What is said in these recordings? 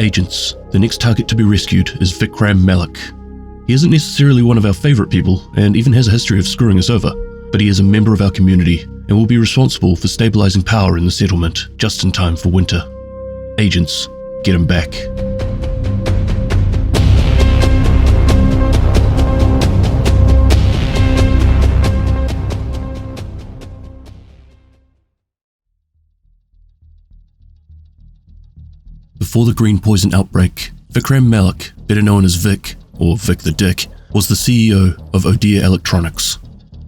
Agents, the next target to be rescued is Vikram Malik. He isn't necessarily one of our favourite people, and even has a history of screwing us over, but he is a member of our community, and will be responsible for stabilising power in the settlement, just in time for winter. Agents, get him back. Before the green poison outbreak, Vikram Malik, better known as Vic, or Vic the Dick, was the CEO of Odia Electronics.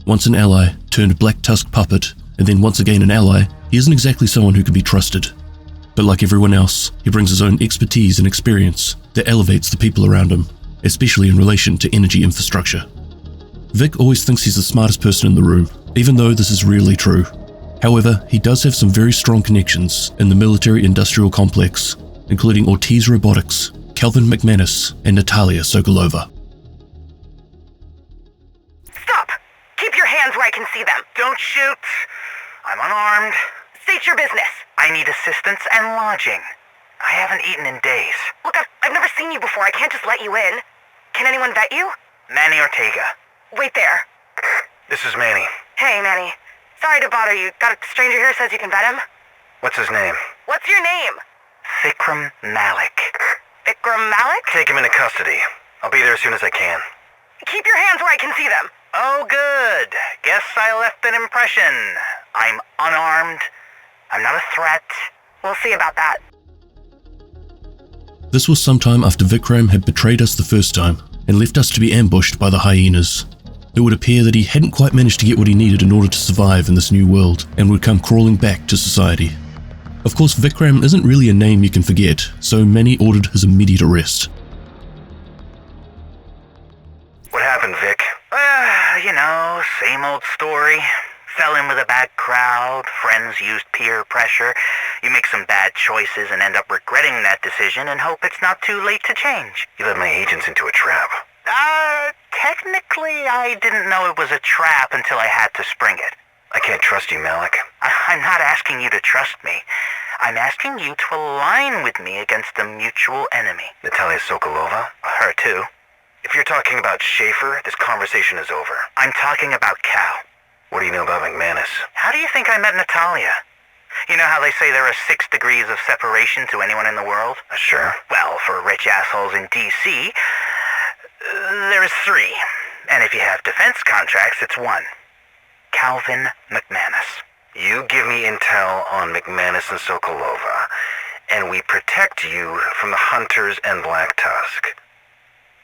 Once an ally, turned Black Tusk puppet, and then once again an ally, he isn't exactly someone who can be trusted. But like everyone else, he brings his own expertise and experience that elevates the people around him, especially in relation to energy infrastructure. Vic always thinks he's the smartest person in the room, even though this is rarely true. However, he does have some very strong connections in the military-industrial complex, including Ortiz Robotics, Calvin McManus, and Natalia Sokolova. Stop! Keep your hands where I can see them. Don't shoot. I'm unarmed. State your business. I need assistance and lodging. I haven't eaten in days. Look, I've never seen you before. I can't just let you in. Can anyone vet you? Manny Ortega. Wait there. This is Manny. Hey, Manny. Sorry to bother you. Got a stranger here says you can vet him? What's his name? What's your name? Vikram Malik. Vikram Malik? Take him into custody. I'll be there as soon as I can. Keep your hands where I can see them. Oh, good. Guess I left an impression. I'm unarmed. I'm not a threat. We'll see about that. This was sometime after Vikram had betrayed us the first time and left us to be ambushed by the hyenas. It would appear that he hadn't quite managed to get what he needed in order to survive in this new world and would come crawling back to society. Of course, Vikram isn't really a name you can forget, so Manny ordered his immediate arrest. What happened, Vic? Same old story. Fell in with a bad crowd, friends used peer pressure. You make some bad choices and end up regretting that decision and hope it's not too late to change. You led my agents into a trap. Technically, I didn't know it was a trap until I had to spring it. I can't trust you, Malik. I'm not asking you to trust me. I'm asking you to align with me against a mutual enemy. Natalia Sokolova? Her too. If you're talking about Schaefer, this conversation is over. I'm talking about Cal. What do you know about McManus? How do you think I met Natalia? You know how they say there are 6 degrees of separation to anyone in the world? Sure. Well, for rich assholes in D.C., there is 3. And if you have defense contracts, it's 1. Calvin McManus. You give me intel on McManus and Sokolova, and we protect you from the Hunters and Black Tusk.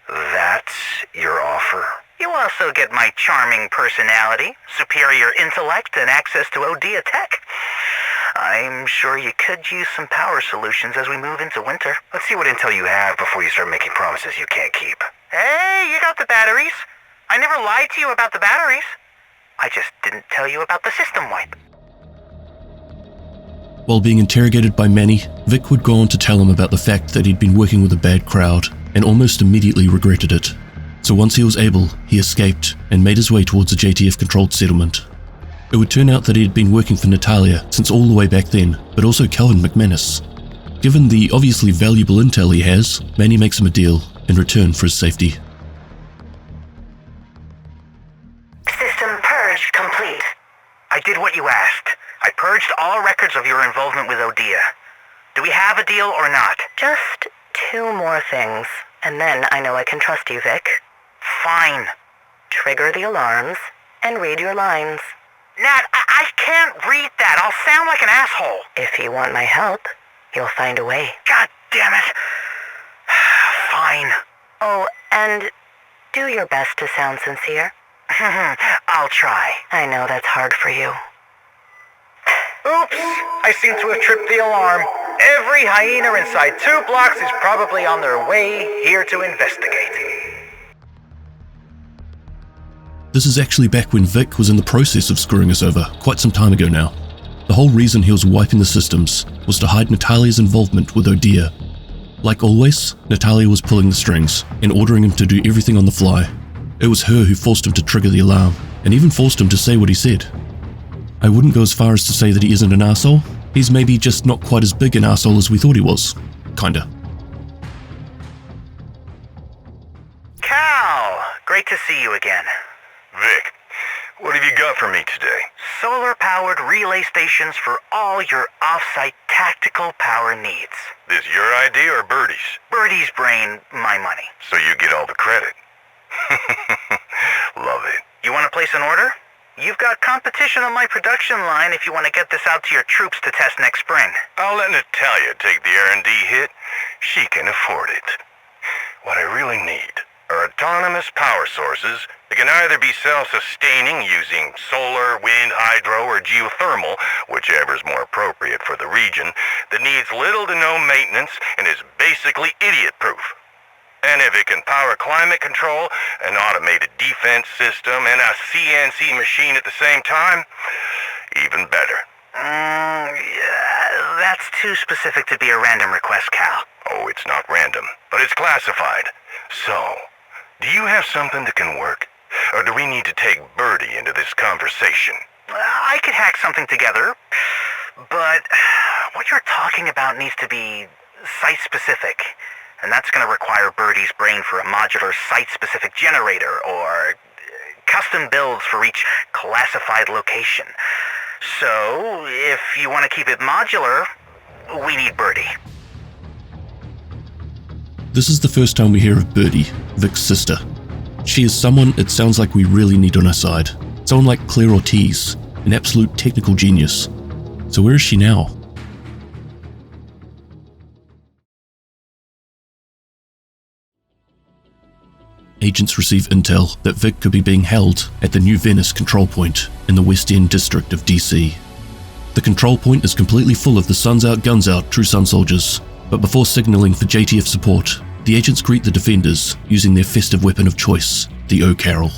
That's your offer? You also get my charming personality, superior intellect, and access to Odia tech. I'm sure you could use some power solutions as we move into winter. Let's see what intel you have before you start making promises you can't keep. Hey, you got the batteries. I never lied to you about the batteries. I just didn't tell you about the system wipe. While being interrogated by Manny, Vic would go on to tell him about the fact that he'd been working with a bad crowd and almost immediately regretted it. So once he was able, he escaped and made his way towards a JTF-controlled settlement. It would turn out that he had been working for Natalia since all the way back then, but also Calvin McManus. Given the obviously valuable intel he has, Manny makes him a deal in return for his safety. System purge complete. I did what you asked. I purged all records of your involvement with Odia. Do we have a deal or not? Just 2 more things, and then I know I can trust you, Vic. Fine. Trigger the alarms and read your lines. Nat, I can't read that. I'll sound like an asshole. If you want my help, you'll find a way. God damn it. Fine. Oh, and do your best to sound sincere. I'll try. I know that's hard for you. Oops! I seem to have tripped the alarm. Every hyena inside 2 blocks is probably on their way here to investigate. This is actually back when Vic was in the process of screwing us over, quite some time ago now. The whole reason he was wiping the systems was to hide Natalia's involvement with Odia. Like always, Natalia was pulling the strings and ordering him to do everything on the fly. It was her who forced him to trigger the alarm, and even forced him to say what he said. I wouldn't go as far as to say that he isn't an arsehole. He's maybe just not quite as big an arsehole as we thought he was. Kinda. to see you again. Vic, what have you got for me today? Solar-powered relay stations for all your off-site tactical power needs. This your idea or Birdie's? Birdie's brain, my money. So you get all the credit. Love it. You want to place an order? You've got competition on my production line if you want to get this out to your troops to test next spring. I'll let Natalia take the R&D hit. She can afford it. What I really need are autonomous power sources that can either be self-sustaining using solar, wind, hydro, or geothermal, whichever's more appropriate for the region, that needs little to no maintenance and is basically idiot-proof. And if it can power climate control, an automated defense system, and a CNC machine at the same time, even better. Yeah, that's too specific to be a random request, Cal. Oh, it's not random, but it's classified. So, do you have something that can work? Or do we need to take Birdie into this conversation? I could hack something together, but what you're talking about needs to be site-specific. And that's going to require Birdie's brain for a modular site-specific generator or custom builds for each classified location. So, if you want to keep it modular, we need Birdie. This is the first time we hear of Birdie, Vic's sister. She is someone it sounds like we really need on our side. Someone like Claire Ortiz, an absolute technical genius. So where is she now? Agents receive intel that Vic could be being held at the New Venice control point in the West End district of DC. The control point is completely full of the Suns Out Guns Out True Sun soldiers, but before signaling for JTF support, the agents greet the defenders using their festive weapon of choice, the O-Carol.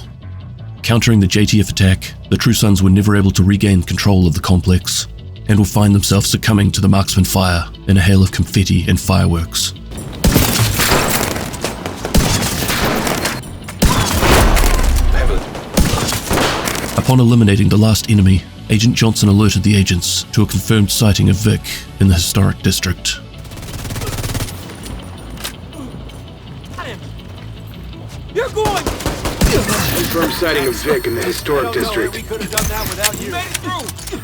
Countering the JTF attack, the True Suns were never able to regain control of the complex, and will find themselves succumbing to the marksman fire in a hail of confetti and fireworks. Upon eliminating the last enemy, Agent Johnson alerted the agents to a confirmed sighting of Vic in the historic district. You're going! Confirmed sighting of Vic in the historic district. We could have done that without you. Made it through!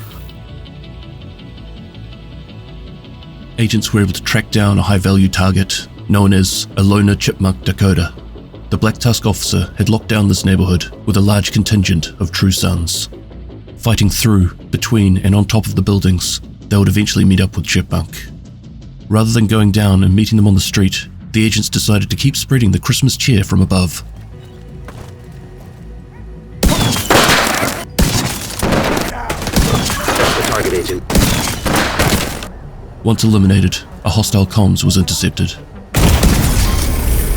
Agents were able to track down a high-value target known as Alona Chipmunk Dakota. The Black Tusk officer had locked down this neighborhood with a large contingent of True Suns. Fighting through, between, and on top of the buildings, they would eventually meet up with Chipmunk. Rather than going down and meeting them on the street, the agents decided to keep spreading the Christmas cheer from above. The target, Agent. Once eliminated, a hostile comms was intercepted.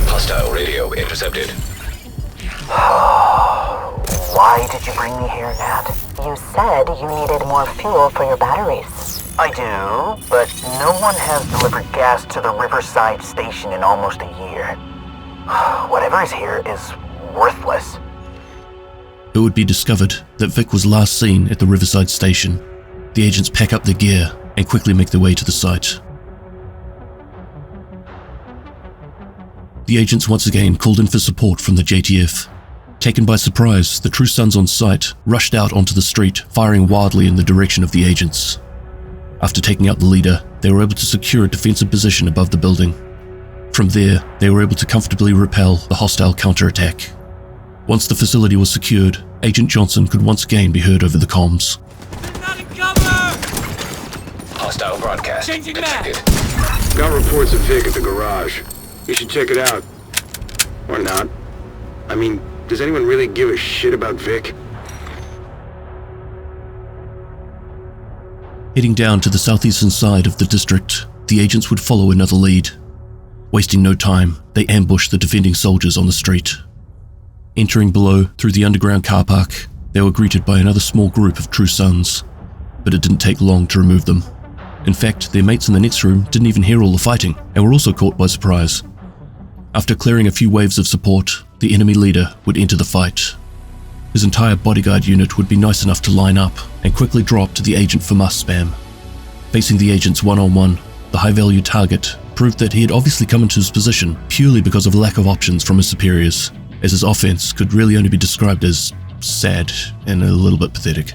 Hostile radio intercepted. Why did you bring me here, Nat? You said you needed more fuel for your batteries. I do, but no one has delivered gas to the Riverside station in almost a year. Whatever is here is worthless. It would be discovered that Vic was last seen at the Riverside station. The agents pack up their gear and quickly make their way to the site. The agents once again called in for support from the JTF. Taken by surprise, the True Suns on site rushed out onto the street, firing wildly in the direction of the agents. After taking out the leader, they were able to secure a defensive position above the building. From there, they were able to comfortably repel the hostile counterattack. Once the facility was secured, Agent Johnson could once again be heard over the comms. They're not in cover! Hostile broadcast Changing detected. Got reports of Vic at the garage. You should check it out. Or not. I mean, does anyone really give a shit about Vic? Heading down to the southeastern side of the district, the agents would follow another lead. Wasting no time, they ambushed the defending soldiers on the street. Entering below through the underground car park, they were greeted by another small group of True Suns, but it didn't take long to remove them. In fact, their mates in the next room didn't even hear all the fighting and were also caught by surprise. After clearing a few waves of support, the enemy leader would enter the fight. His entire bodyguard unit would be nice enough to line up and quickly drop to the agent for must spam. Facing the agents one-on-one, the high-value target proved that he had obviously come into his position purely because of lack of options from his superiors. as his offense could really only be described as sad and a little bit pathetic.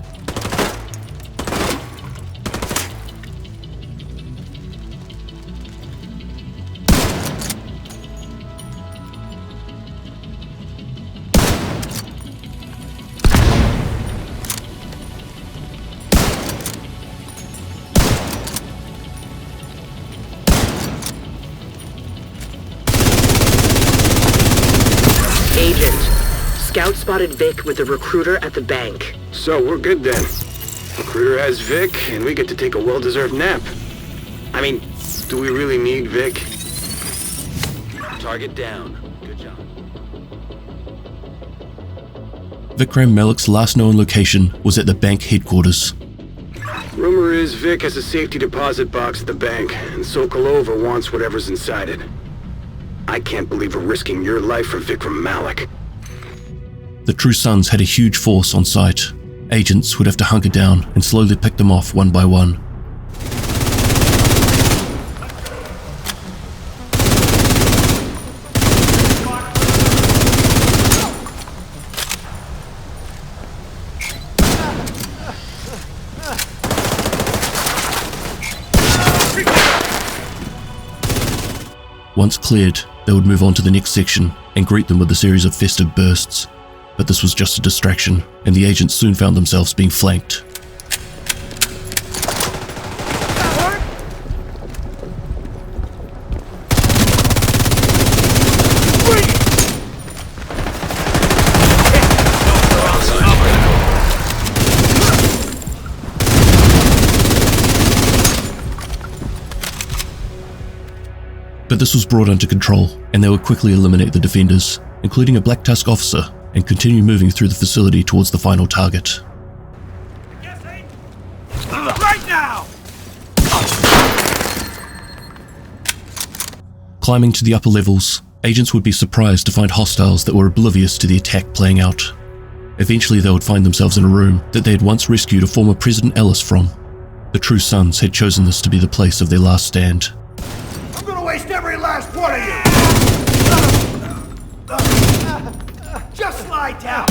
Agent, Scout spotted Vic with a recruiter at the bank. So we're good then. Recruiter has Vic, and we get to take a well-deserved nap. I mean, do we really need Vic? Target down. Good job. Vikram Malik's last known location was at the bank headquarters. Rumor is Vic has a safety deposit box at the bank, and Sokolova wants whatever's inside it. I can't believe we're risking your life for Vikram Malik. The True Sons had a huge force on site. Agents would have to hunker down and slowly pick them off one by one. Once cleared, they would move on to the next section and greet them with a series of festive bursts. But this was just a distraction, and the agents soon found themselves being flanked. But this was brought under control, and they would quickly eliminate the defenders, including a Black Tusk officer, and continue moving through the facility towards the final target. Right now! Climbing to the upper levels, agents would be surprised to find hostiles that were oblivious to the attack playing out. Eventually they would find themselves in a room that they had once rescued a former President Ellis from. The True Sons had chosen this to be the place of their last stand. I'm gonna waste every last one of you! Just lie down!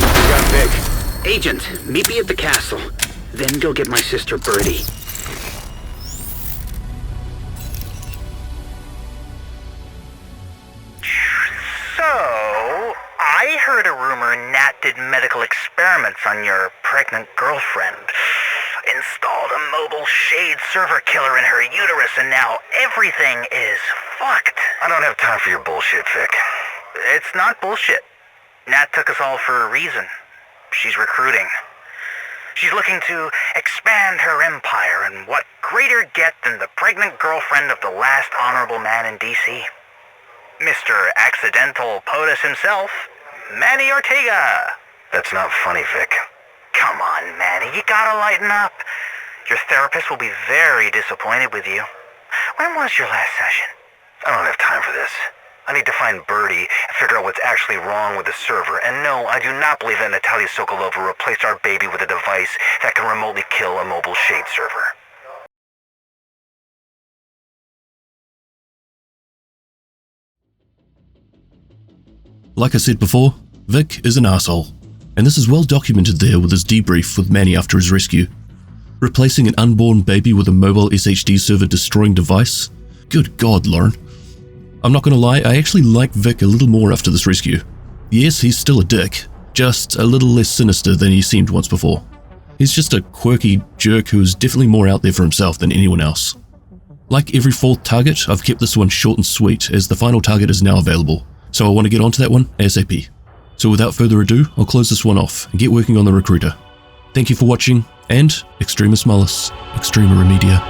We got Vic. Agent, meet me at the castle. Then go get my sister Birdie. So, I heard a rumor Nat did medical experiments on your pregnant girlfriend. Installed a mobile shade server killer in her uterus, and now everything is fucked. I don't have time for your bullshit, Vic. It's not bullshit. Nat took us all for a reason. She's recruiting. She's looking to expand her empire, and what greater get than the pregnant girlfriend of the last honorable man in D.C.? Mr. Accidental POTUS himself, Manny Ortega. That's not funny, Vic. Come on, Manny, you gotta lighten up. Your therapist will be very disappointed with you. When was your last session? I don't have time for this. I need to find Birdie and figure out what's actually wrong with the server. And no, I do not believe that Natalia Sokolova replaced our baby with a device that can remotely kill a mobile shade server. Like I said before, Vic is an asshole, and this is well documented there with his debrief with Manny after his rescue. Replacing an unborn baby with a mobile SHD server destroying device? Good God, Lauren. I'm not gonna lie, I actually like Vic a little more after this rescue. Yes, he's still a dick, just a little less sinister than he seemed once before. He's just a quirky jerk who is definitely more out there for himself than anyone else. Like every fourth target, I've kept this one short and sweet as the final target is now available, so I want to get onto that one ASAP. So without further ado, I'll close this one off and get working on the recruiter. Thank you for watching, and Extremis Malus, Extrema Remedia.